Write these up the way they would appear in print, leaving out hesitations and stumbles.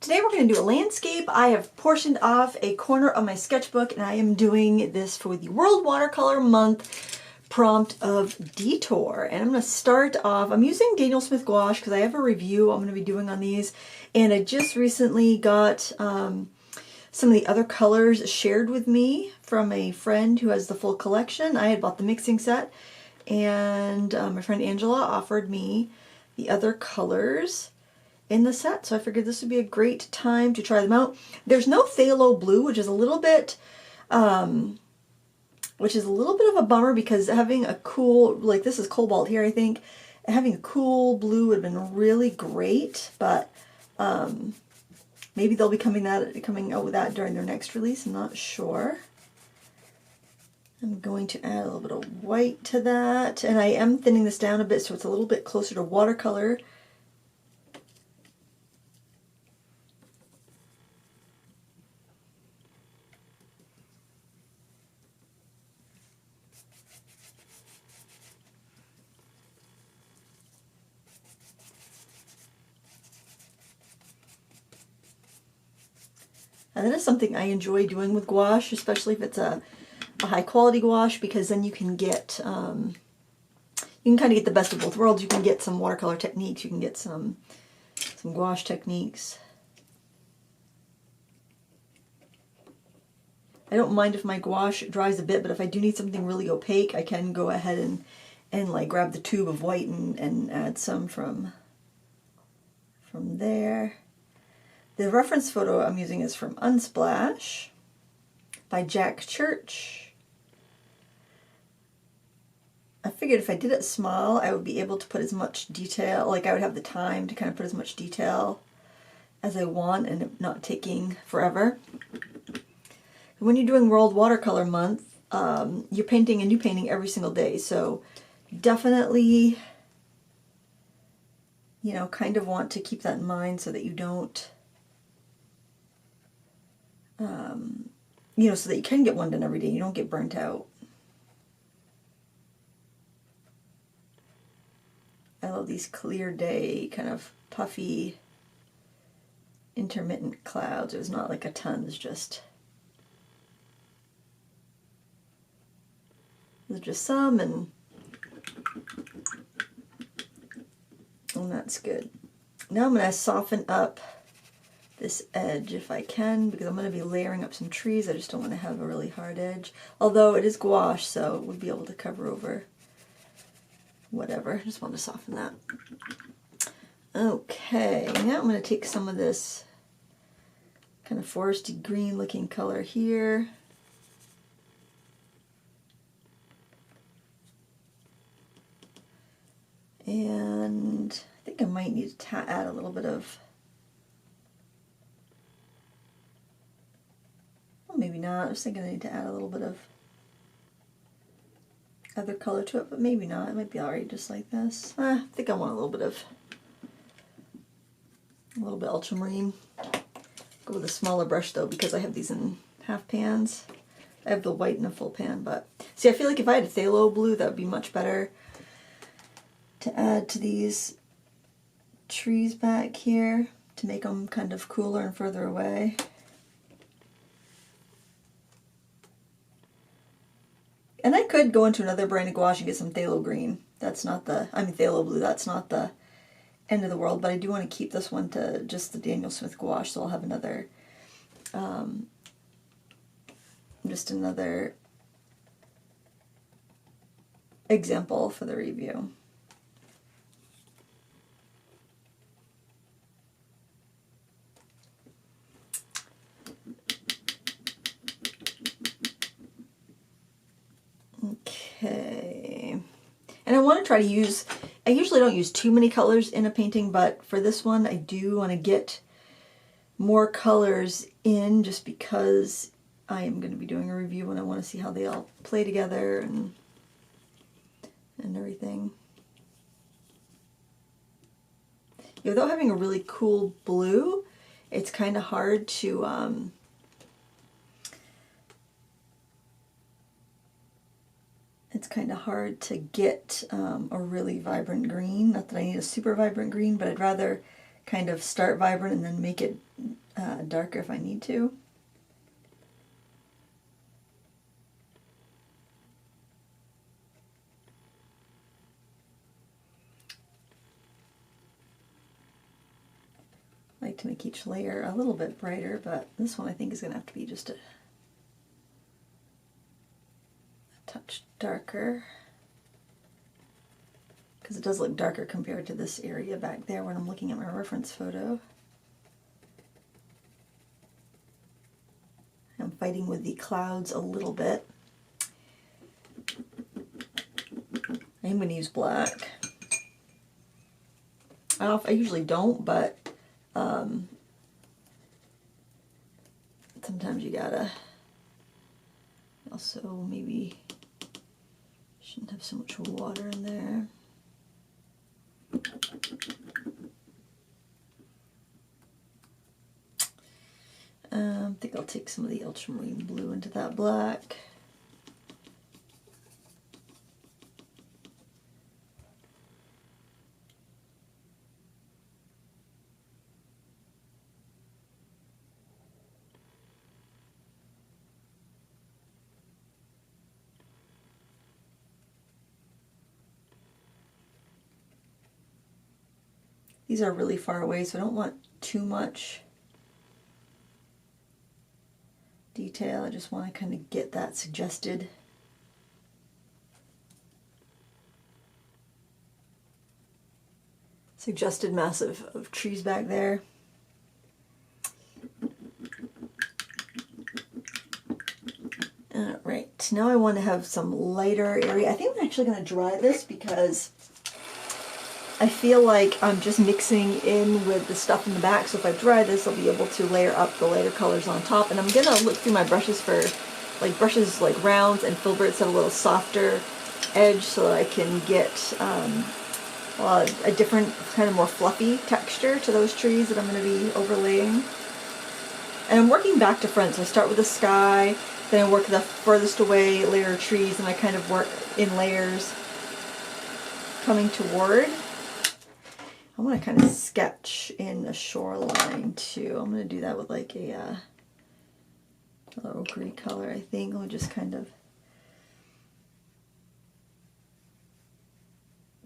Today we're going to do a landscape. I have portioned off a corner of my sketchbook and I am doing this for the World Watercolor Month prompt of Detour. And I'm going to start off, I'm using Daniel Smith gouache because I have a review I'm going to be doing on these. And I just recently got some of the other colors shared with me from a friend who has the full collection. I had bought the mixing set and my friend Angela offered me the other colors in the set, so I figured this would be a great time to try them out. There's no phthalo blue, which is a little bit of a bummer because having a cool, like this is cobalt here, I think, having a cool blue would have been really great, but maybe they'll be coming out with that during their next release. I'm not sure. I'm going to add a little bit of white to that, and I am thinning this down a bit so it's a little bit closer to watercolor. And that is something I enjoy doing with gouache, especially if it's a high quality gouache, because then you can get, you can kind of get the best of both worlds. You can get some watercolor techniques, you can get some gouache techniques. I don't mind if my gouache dries a bit, but if I do need something really opaque, I can go ahead and like grab the tube of white and add some from there. The reference photo I'm using is from Unsplash by Jack Church. I figured if I did it small, I would be able to put as much detail, like I would have the time to kind of put as much detail as I want and it not taking forever. When you're doing World Watercolor Month, you're painting a new painting every single day, so definitely, you know, kind of want to keep that in mind so that you don't you know, so that you can get one done every day. You don't get burnt out. I love these clear day, kind of puffy, intermittent clouds. There's not like a ton, there's just some, and that's good. Now I'm going to soften up this edge if I can, because I'm going to be layering up some trees. I just don't want to have a really hard edge. Although it is gouache, so it would be able to cover over whatever. I just want to soften that. Okay, now I'm going to take some of this kind of foresty green looking color here. And I think I might need to add a little bit of, maybe not. I was thinking I need to add a little bit of other color to it, but maybe not. It might be alright just like this. I think I want a little bit ultramarine. Go with a smaller brush though, because I have these in half pans. I have the white in a full pan, but see, I feel like if I had a phthalo blue, that would be much better to add to these trees back here to make them kind of cooler and further away. And I could go into another brand of gouache and get some phthalo green. That's not the, I mean phthalo blue, that's not the end of the world, but I do want to keep this one to just the Daniel Smith gouache, so I'll have another, just another example for the review. Okay, and I want to try to use, I usually don't use too many colors in a painting, but for this one I do want to get more colors in just because I am going to be doing a review and I want to see how they all play together and everything. Yeah, without having a really cool blue, it's kind of hard to get a really vibrant green. Not that I need a super vibrant green, but I'd rather kind of start vibrant and then make it darker if I need to. I like to make each layer a little bit brighter, but this one I think is going to have to be just a touch darker, because it does look darker compared to this area back there when I'm looking at my reference photo. I'm fighting with the clouds a little bit. I'm going to use black. I usually don't, but sometimes you gotta. Also, maybe shouldn't have so much water in there. I think I'll take some of the ultramarine blue into that black. These are really far away, so I don't want too much detail. I just want to kind of get that suggested mass of trees back there. Alright, now I want to have some lighter area. I think I'm actually going to dry this because I feel like I'm just mixing in with the stuff in the back, so if I dry this, I'll be able to layer up the lighter colors on top. And I'm going to look through my brushes for brushes like rounds and filberts that have a little softer edge so that I can get a different, kind of more fluffy texture to those trees that I'm going to be overlaying. And I'm working back to front, so I start with the sky, then I work the furthest away layer of trees, and I kind of work in layers coming toward. I want to kind of sketch in the shoreline too. I'm going to do that with like a ochre color, I think. I'll just kind of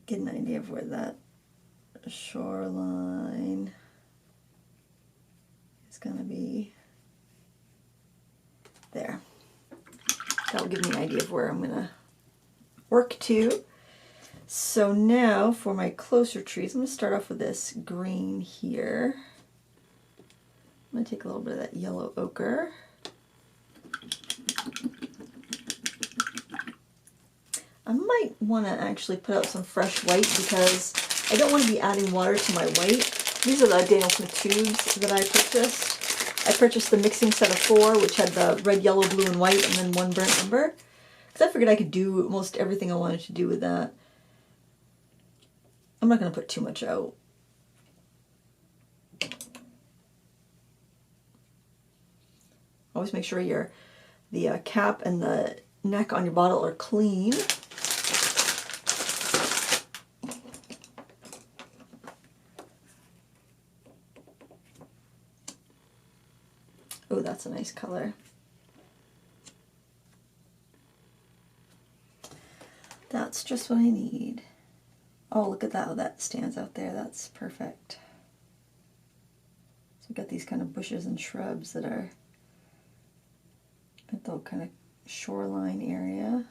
get an idea of where that shoreline is going to be. There. That will give me an idea of where I'm going to work to. So now for my closer trees, I'm going to start off with this green here. I'm going to take a little bit of that yellow ochre. I might want to actually put out some fresh white because I don't want to be adding water to my white. These are the Daniel Smith tubes that I purchased. I purchased the mixing set of 4, which had the red, yellow, blue, and white, and then 1 burnt umber. Because I figured I could do most everything I wanted to do with that. I'm not going to put too much out. Always make sure the cap and the neck on your bottle are clean. Oh, that's a nice color. That's just what I need. Oh, look at that, how that stands out there. That's perfect. So we've got these kind of bushes and shrubs that are at the kind of shoreline area.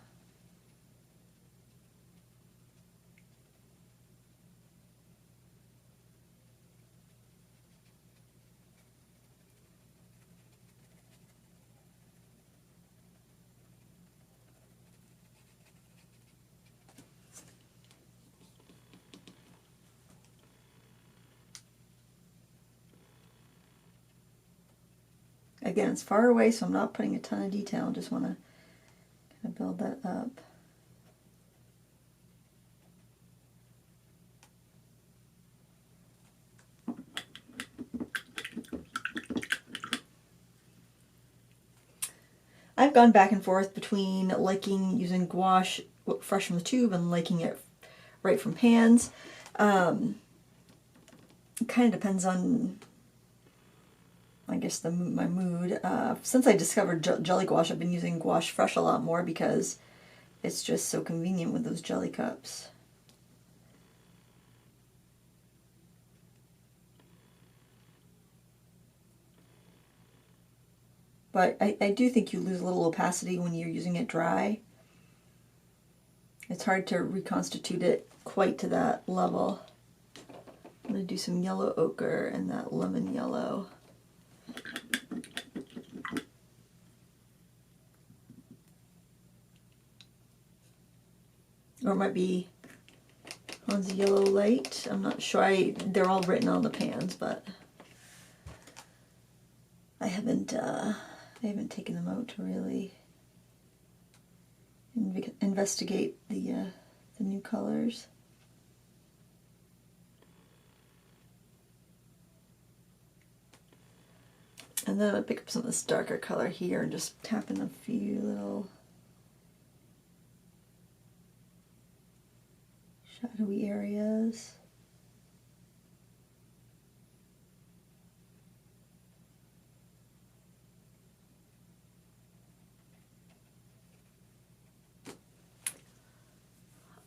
Again, it's far away, so I'm not putting a ton of detail. I just want to kind of build that up. I've gone back and forth between liking using gouache fresh from the tube and liking it right from pans. Kind kind of depends on, I guess, my mood. Since I discovered jelly gouache, I've been using Gouache Fresh a lot more because it's just so convenient with those jelly cups. But I do think you lose a little opacity when you're using it dry. It's hard to reconstitute it quite to that level. I'm going to do some yellow ochre and that lemon yellow. Or it might be Hansa Yellow Light. I'm not sure. They're all written on the pans, but I haven't taken them out to really investigate the new colors. And then I'll pick up some of this darker color here and just tap in a few little shadowy areas.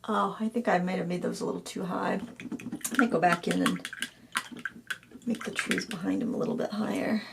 Oh, I think I might have made those a little too high. I might go back in and make the trees behind them a little bit higher.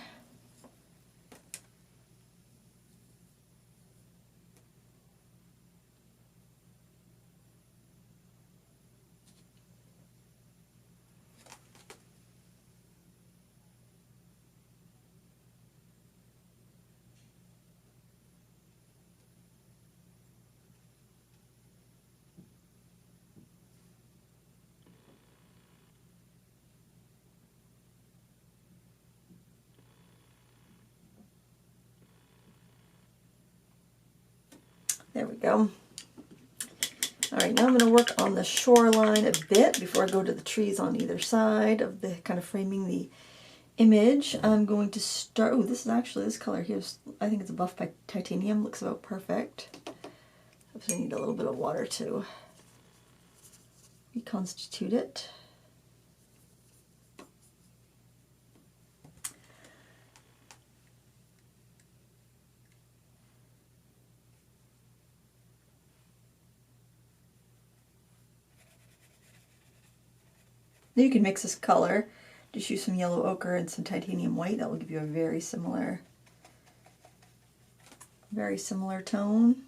There we go. All right, now I'm going to work on the shoreline a bit before I go to the trees on either side of the kind of framing the image. I'm going to start, oh, this is actually, this color here, I think it's a buff titanium, looks about perfect. So I need a little bit of water to reconstitute it. Then you can mix this color. Just use some yellow ochre and some titanium white. That will give you a very similar tone.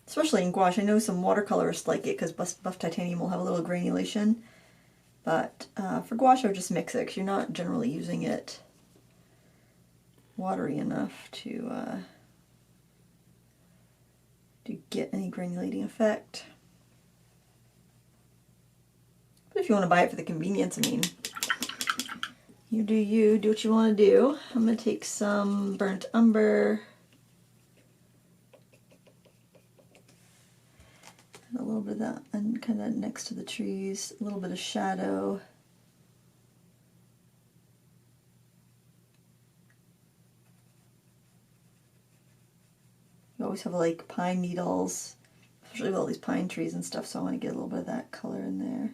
Especially in gouache. I know some watercolorists like it because buff titanium will have a little granulation. But for gouache, I would just mix it because you're not generally using it watery enough to get any granulating effect. But if you want to buy it for the convenience, I mean, you, do what you want to do. I'm going to take some burnt umber and a little bit of that, and kind of next to the trees, a little bit of shadow. You always have like pine needles, especially with all these pine trees and stuff, so I want to get a little bit of that color in there.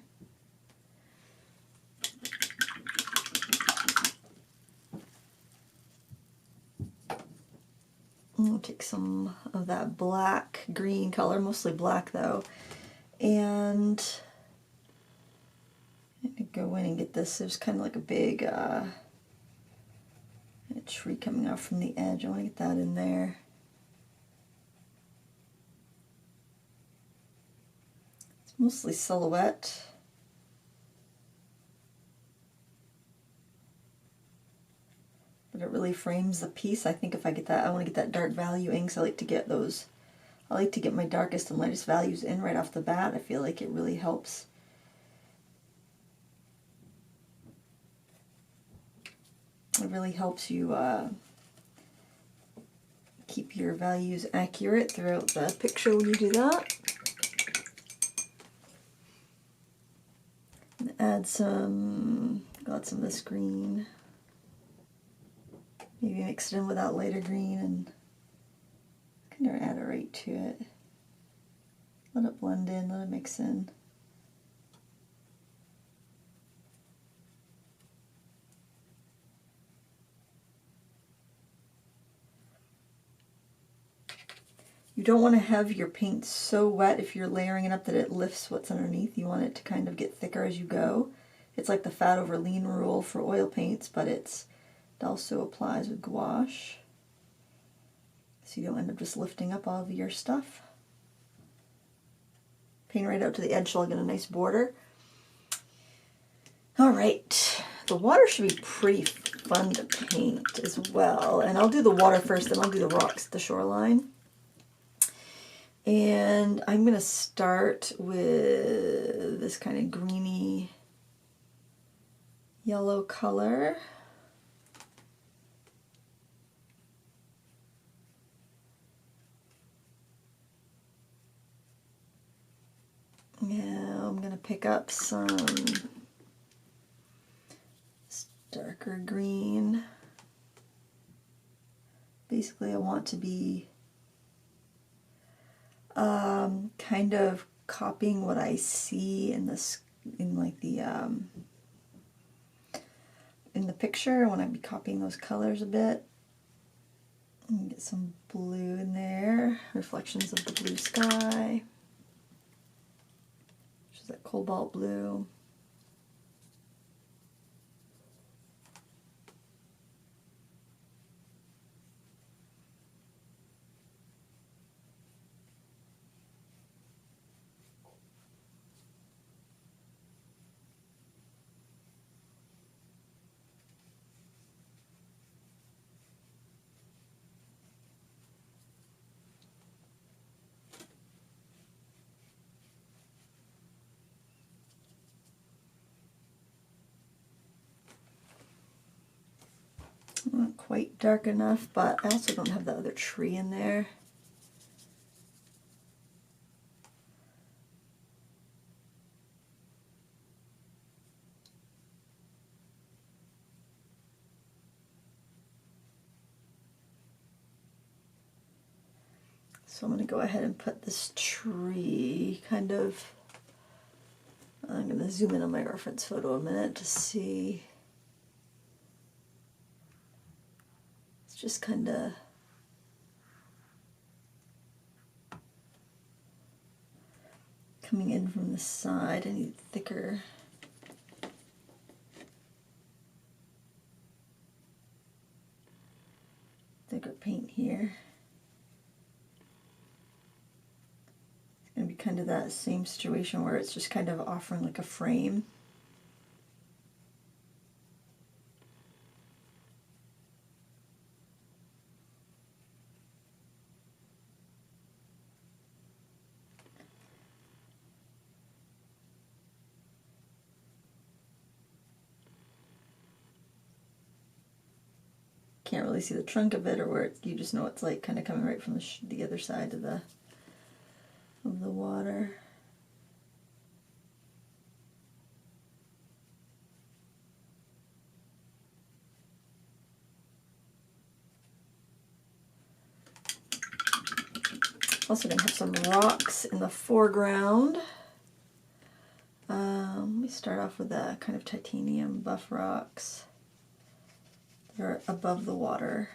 I'll take some of that black green color, mostly black though, and go in and get this. There's kind of like a big a tree coming out from the edge. I want to get that in there. It's mostly silhouette. But it really frames the piece. I think if I get that, I want to get that dark value inks. I like to get those, I like to get my darkest and lightest values in right off the bat. I feel like it really helps. It really helps you keep your values accurate throughout the picture when you do that. And add some, got some of this green. Maybe mix it in with that lighter green and kind of add it right to it. Let it blend in, let it mix in. You don't want to have your paint so wet if you're layering it up that it lifts what's underneath. You want it to kind of get thicker as you go. It's like the fat over lean rule for oil paints, but it also applies with gouache. So you don't end up just lifting up all of your stuff. Paint right out to the edge so I'll get a nice border. All right, the water should be pretty fun to paint as well. And I'll do the water first, then I'll do the rocks at the shoreline. And I'm going to start with this kind of greeny yellow color. Now I'm going to pick up some darker green. Basically, I want to be kind of copying what I see in this, in the picture. I want to be copying those colors a bit. And get some blue in there, reflections of the blue sky, which is that cobalt blue. Not quite dark enough, but I also don't have the other tree in there. So I'm going to go ahead and put this tree kind of, I'm going to zoom in on my reference photo a minute to see. It's just kind of coming in from the side. I need thicker paint here. It's going to be kind of that same situation where it's just kind of offering like a frame. Can't really see the trunk of it, or where you just know it's like kind of coming right from the other side of the water. Also going to have some rocks in the foreground. Let me start off with the kind of titanium buff rocks. They're above the water.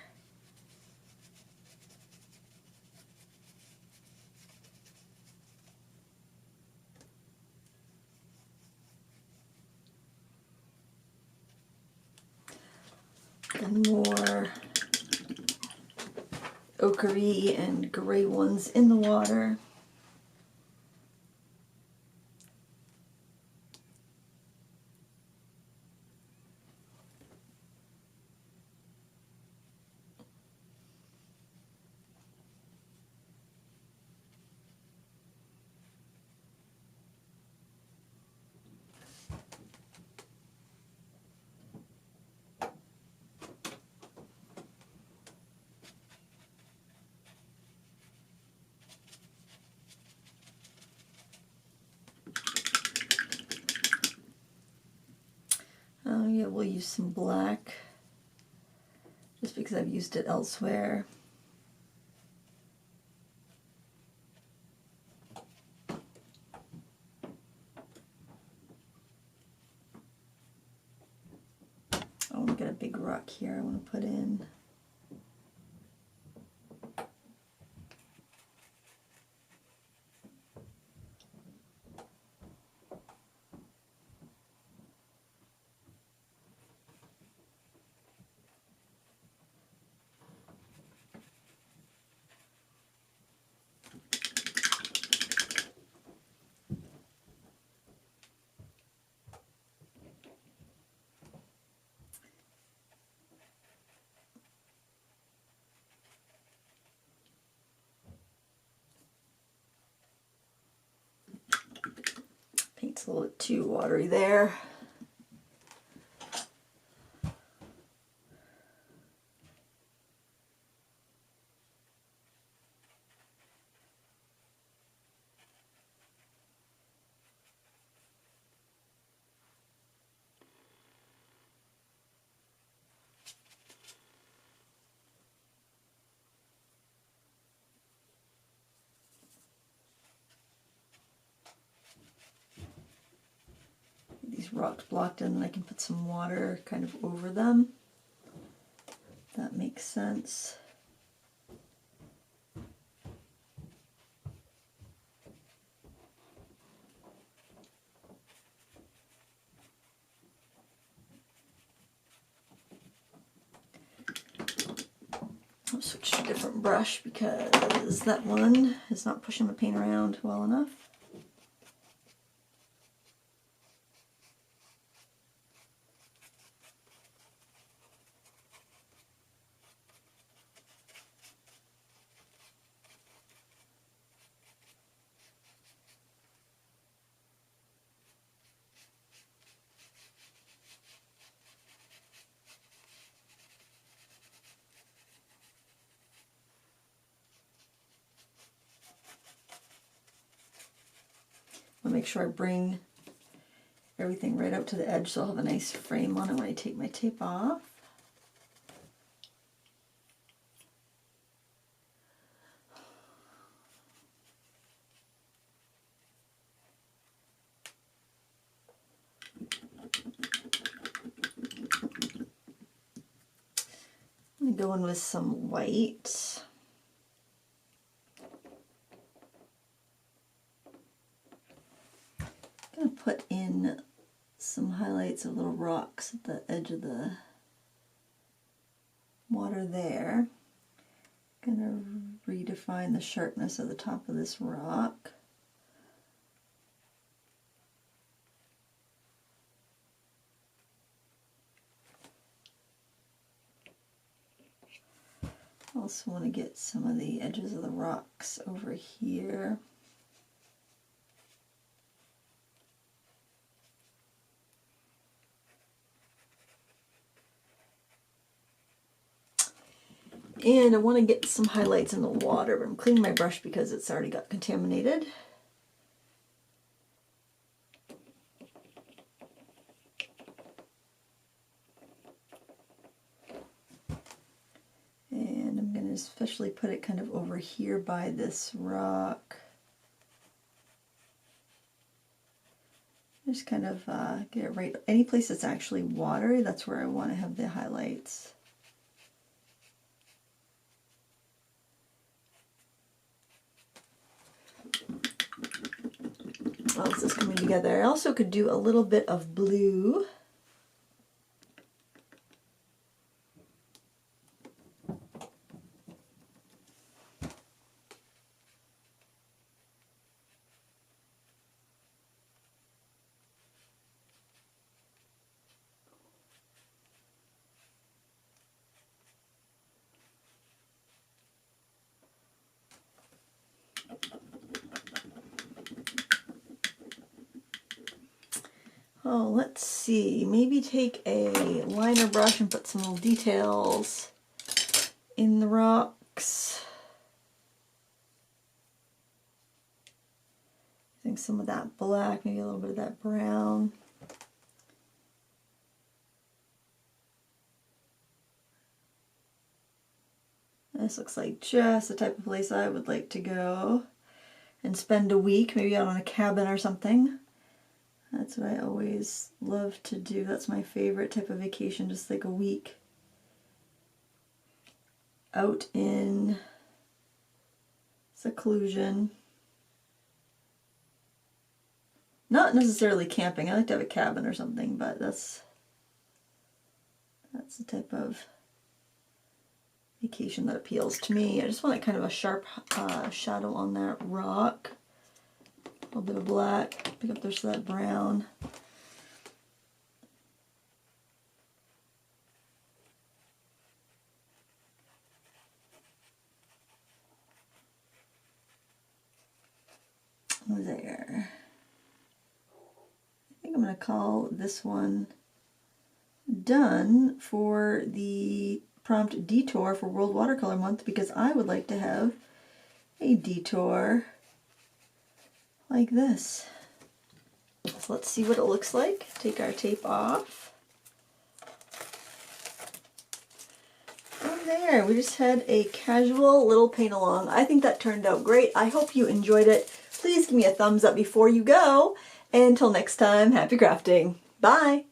And more ochre and gray ones in the water. Oh yeah, we'll use some black just because I've used it elsewhere. I want to get a big rock here I want to put in. It's a little bit too watery there. These rocks blocked in, and I can put some water kind of over them. That makes sense. I'll switch to a different brush because that one is not pushing my paint around well enough. I'll make sure I bring everything right out to the edge so I'll have a nice frame on it when I take my tape off. I'm going to go in with some white. I'm going to put in some highlights of little rocks at the edge of the water there. I'm going to redefine the sharpness of the top of this rock. Also want to get some of the edges of the rocks over here. And I want to get some highlights in the water, but I'm cleaning my brush because it's already got contaminated. And I'm going to especially put it kind of over here by this rock. Just kind of get it right. Any place that's actually water, that's where I want to have the highlights. Well, this is coming together. I also could do a little bit of blue. Oh, let's see. Maybe take a liner brush and put some little details in the rocks. I think some of that black, maybe a little bit of that brown. This looks like just the type of place I would like to go and spend a week, maybe out on a cabin or something. That's what I always love to do. That's my favorite type of vacation, just like a week out in seclusion. Not necessarily camping. I like to have a cabin or something, but that's the type of vacation that appeals to me. I just want kind of a sharp shadow on that rock. A little bit of black, pick up there's that brown. There. going to call this one done for the prompt detour for World Watercolor Month, because I would like to have a detour like this. So let's see what it looks like. Take our tape off. And there, we just had a casual little paint along. I think that turned out great. I hope you enjoyed it. Please give me a thumbs up before you go. And until next time, happy crafting. Bye!